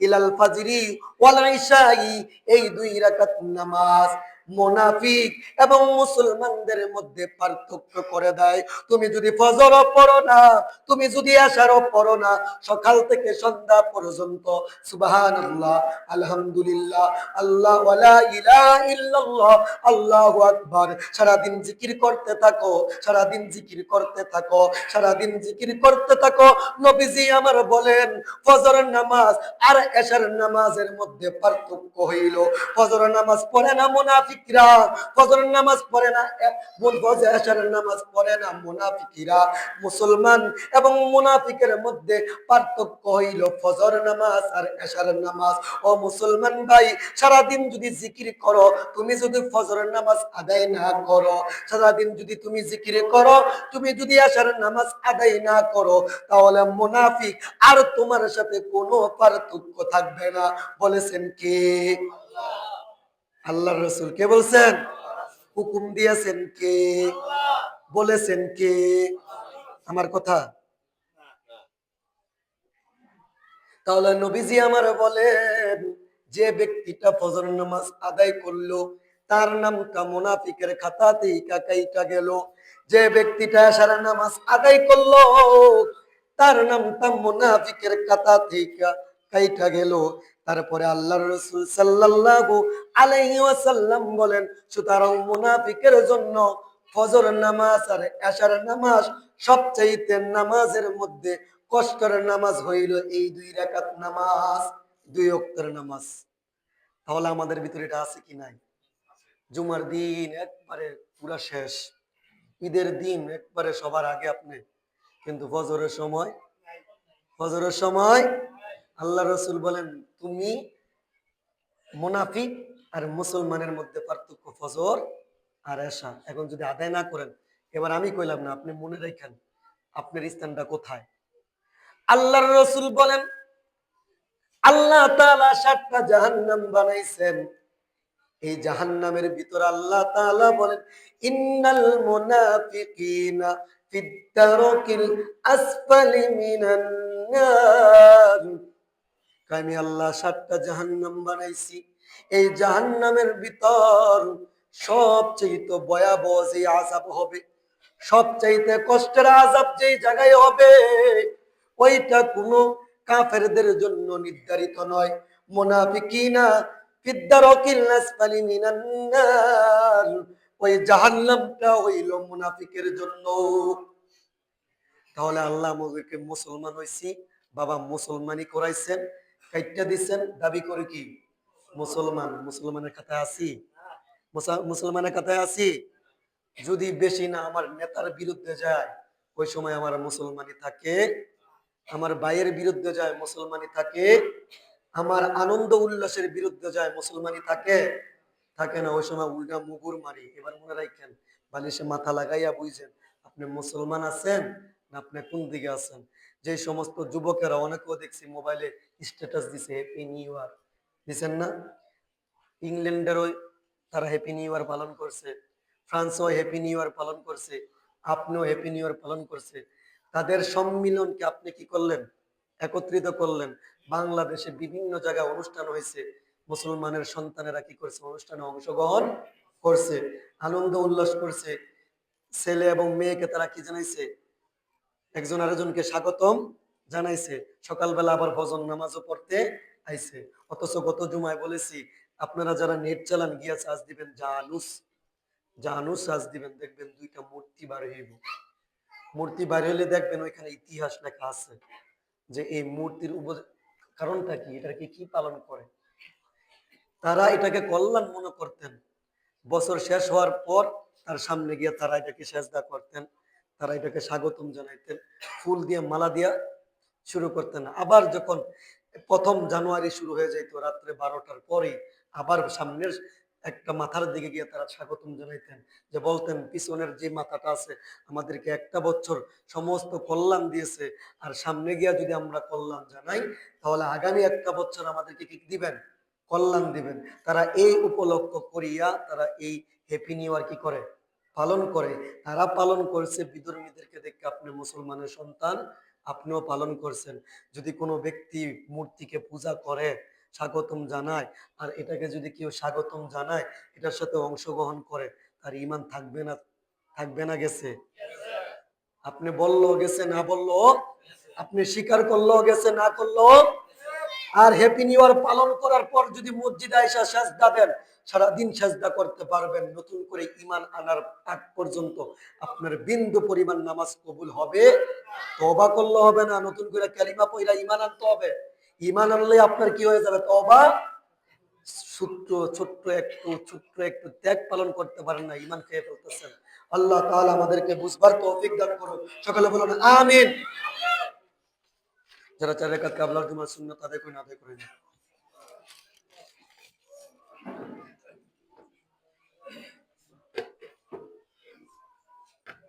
ইলাল ফাজরি ওয়াল ইশাই, এই দুই রাকাত নামাজ মুনাফিক এবং মুসলমানদের মধ্যে পার্থক্য করে দেয়। তুমি যদি ফজরও পড়ো না, তুমি যদি এশারও পড়ো না, সকাল থেকে সন্ধ্যা পর্যন্ত সুবহানাল্লাহ, আলহামদুলিল্লাহ, আল্লাহ ওয়ালা ইলাহা ইল্লাল্লাহ, আল্লাহু আকবার সারাদিন জিকির করতে থাকো, সারাদিন জিকির করতে থাকো, সারাদিন জিকির করতে থাকো। নবীজি আমার বলেন ফজরের নামাজ আর এশার নামাজের মধ্যে পার্থক্য হইল, ফজরের নামাজ পড়ে না মুনাফিকরা, ফজরের নামাজ পড়ে না, এশারের নামাজ পড়ে না মুনাফিকরা। মুসলমান এবং মুনাফিকের মধ্যে পার্থক্য হইল ফজর নামাজ আর এশার নামাজ। ও মুসলমান ভাই, সারাদিন যদি জিকির করো, তুমি যদি ফজরের নামাজ আদায় না করো, সারাদিন যদি তুমি জিকির করো, তুমি যদি এশার নামাজ আদায় না করো, তাহলে মুনাফিক আর তোমার সাথে কোনো পার্থক্য থাকবে না। বলেছেন কে? আল্লাহর রাসূল। কে বলছেন? হুকুম দিয়েছেন কে? বলেছেন কে? আমার কথা। তাহলে নবীজি আমার বলেন যে ব্যক্তিটা ফজর নামাজ আদায় করলো তার নামটা মুনাফিকের খাতা থেকে কাইটা গেল। যে ব্যক্তিটা এশার নামাজ আদায় করলো তার নামটা মুনাফিকের খাতা থেকে কাইটা গেল। তারপরে আল্লাহর রাসূল সাল্লাল্লাহু আলাইহি ওয়াসাল্লাম বলেন, সুতরাং মুনাফিকের জন্য ফজর নামাজ আর এশার নামাজ সবচাইতে নামাজের মধ্যে কষ্টের নামাজ হইল এই দুই রাকাত নামাজ, দুই ওয়াক্তের নামাজ। তাহলে আমাদের ভিতরে এটা আছে কি নাই? জুমার দিন একবারে পুরা শেষ, ঈদের দিন একবারে সবার আগে আপনি, কিন্তু ফজরের সময়, ফজরের সময় আল্লাহ রসুল বলেন তুমি মুনাফিক আর মুসলমানের মধ্যে পার্থক্য ফজর আর এশা। এখন যদি আদায় না করেন, এবার আমি কইলাম না, আপনি মনে রাখেন আপনার স্থানটা কোথায়। আল্লাহর রসুল বলেন আল্লাহ তাআলা 7টা জাহান্নাম বানাইছেন। এই জাহান্নামের ভিতর আল্লাহ তাআলা বলেন ইন্নাল মুনাফিকিনা ফিদ দারকিল আসফালি মিনান নার। আমি আল্লাহ 7টা জাহান্নাম বানাইছি। এই জাহান্নামের ভিতর সবচেয়ে ভয়াবহ যে আযাব হবে, সবচাইতে কষ্টের আযাব যেই জায়গায় হবে, ওইটা কোনো কাফেরদের জন্য নির্ধারিত নয়। মুনাফিকিনা ফিদ্দারকিল আসফালি মিনান নার, ওই জাহান্নামটা হইল মুনাফিকের জন্য। তাহলে আল্লাহ আমাদেরকে মুসলমান হইছি, বাবা মুসলমানি করাইছেন, কাইটটা দিচ্ছেন, দাবি করে কি মুসলমান। মুসলমানের খাতায় আছি? মুসলমানের খাতায় আছি? যদি বেশি না আমার নেতার বিরুদ্ধে যায়, ওই সময় আমার মুসলমানি থাকে। আমার ভাইয়ের বিরুদ্ধে যায়, মুসলমানি থাকে। আমার আনন্দ উল্লাসের বিরুদ্ধে যায়, মুসলমানি থাকে? থাকে না। ওই সময় উল্টা মুগুর মারি। এবার মনে রাখেন, বালিশে মাথা লাগাইয়া বুঝছেন আপনি মুসলমান আছেন না আপনি কোন দিকে আছেন। যে সমস্ত যুবকেরা, অনেকেও দেখছি মোবাইলে স্ট্যাটাস দিছে হ্যাপি নিউ ইয়ার, দিচ্ছেন না? ইংল্যান্ডেরও তারা হ্যাপি নিউ ইয়ার পালন করছে, ফ্রান্সও হ্যাপি নিউ ইয়ার পালন করছে, আপনিও হ্যাপি নিউ ইয়ার পালন করছে। তাদের সম্মিলনকে আপনি কি করলেন? একত্রিত করলেন। বাংলাদেশে বিভিন্ন জায়গায় অনুষ্ঠান হয়েছে, মুসলমানের সন্তানেরা কি করছে? অনুষ্ঠানে অংশগ্রহণ করছে, আনন্দ উল্লাস করছে। ছেলে এবং মেয়েকে তারা কি জানাইছে? একজন আরেকজনকে স্বাগতম জানাইছে। সকালবেলা আবার ভজন নামাজও পড়তে আইছে। অথচ গত জুমায় বলেছি আপনারা যারা নেট চালান গিয়া সার্চ দিবেন জানুস, জানুস সার্চ দিবেন, দেখবেন দুইটা মূর্তি বার হইব। মূর্তি বার হইলে দেখবেন ওইখানে ইতিহাস লেখা আছে যে এই মূর্তির কারণটা কি, এটাকে কি পালন করে। তারা এটাকে কল্যাণ মনে করতেন। বছর শেষ হওয়ার পর তার সামনে গিয়ে তারা এটাকে সেজদা করতেন, তারা এটাকে স্বাগতম জানাইতেন, ফুল দিয়ে মালা দিয়া শুরু করতেন। আবার যখন 1 জানুয়ারি শুরু হয়ে যেত রাত্রে 12টার পরে, আবার সামনের একটা মাথার দিকে গিয়ে তারা স্বাগতম জানাইতেন, যে বলতেন পিছনের যে মাথাটা আছে আমাদেরকে একটা বছর সমস্ত কল্যাণ দিয়েছে, আর সামনে গিয়া যদি আমরা কল্যাণ জানাই তাহলে আগামী একটা বছর আমাদেরকে কি দিবেন, কল্যাণ দিবেন। তারা এই উপলক্ষ করিয়া তারা এই হ্যাপি নিউ ইয়ার কি করে, পালন করে। তারা পালন করছে বিধর্মীদেরকে দেখে আপনি মুসলমানের সন্তান, আপনিও পালন করছেন। যদি কোনো ব্যক্তি মূর্তিকে পূজা করে, স্বাগতম জানায়, আর এটাকে যদি কেউ স্বাগতম জানায়, এটার সাথে অংশগ্রহণ করে, তার ঈমান থাকবে না, থাকবে না গেছে? আপনি বললেও গেছে, না বললেও, আপনি স্বীকার করলেও গেছে, না করলেও। আর হ্যাপি নিউ ইয়ার পালন করার পর যদি মসজিদে আইসা সাজদা দেন, সারাদিন সাজদা করতে পারবেন, নতুন করে ঈমান আনার আগ পর্যন্ত আপনার বিন্দু পরিমাণ নামাজ কবুল হবে? তওবা করলে হবে না, নতুন করে কালিমা পড়া ঈমান আনতে হবে। ঈমান আনলে আপনার কি হয়ে যাবে, তওবা। ছোট্ট একটু ত্যাগ পালন করতে পারেন না, ঈমান খেয়ে ফেলতেছেন। আল্লাহ তাআলা আমাদেরকে বুঝবার তৌফিক দান করুন। সকালে বলুন আমিন। যারা 4 রাকাত কাবলার জুমার সুন্নাত আদায় করেন, আদায় করেন।